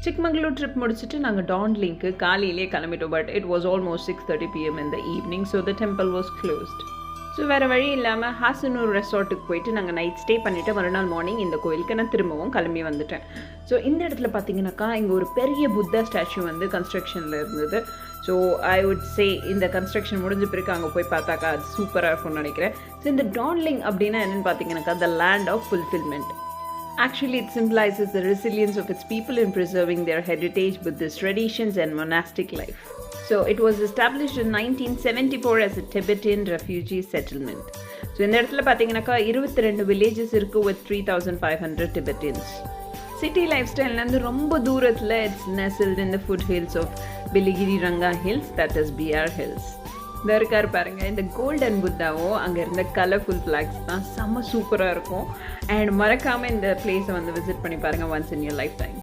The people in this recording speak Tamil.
சிக்மங்களூர் ட்ரிப் முடிச்சுட்டு நாங்கள் டான்லிங்க்கு காலையிலேயே கிளம்பிட்டோம். But it was almost 6:30 PM in the evening, so the temple was closed. So வேறு வழி இல்லாமல் ஹாசனூர் ரெசார்ட்டுக்கு போயிட்டு நாங்கள் நைட் ஸ்டே பண்ணிவிட்டு மறுநாள் மார்னிங் இந்த கோயிலுக்கு நான் திரும்பவும் கிளம்பி வந்துட்டேன். ஸோ இந்த இடத்துல பார்த்தீங்கன்னாக்கா இங்கே ஒரு பெரிய புத்தா ஸ்டாச்சு வந்து கன்ஸ்ட்ரக்ஷனில் இருந்தது. ஸோ ஐ வுட் சே இந்த கன்ஸ்ட்ரக்ஷன் முடிஞ்ச பிறகு அங்கே போய் பார்த்தாக்கா அது சூப்பராக இருக்கும்னு நினைக்கிறேன். ஸோ இந்த டான்லிங் அப்படின்னா என்னென்னு பார்த்தீங்கன்னாக்கா the land of fulfilment. Actually, it symbolizes the resilience of its people in preserving their heritage, Buddhist traditions, and monastic life. So, it was established in 1974 as a Tibetan refugee settlement. So, in the இடத்துல பார்த்தீங்கன்னாக்கா 22 villages இருக்கு with 3,500 Tibetans. City lifestyle ரொம்ப தூரத்தில் it's nestled in the foothills of Biligiri Ranga Hills, that is BR Hills. இந்த இருக்கார் பாருங்க, இந்த கோல்டன் புத்தாவும் அங்கே இருந்த கலர்ஃபுல் ஃப்ளாக்ஸ் தான் செம்ம சூப்பராக இருக்கும். அண்ட் மறக்காமல் இந்த பிளேஸை வந்து விசிட் பண்ணி பாருங்கள் once in your life time.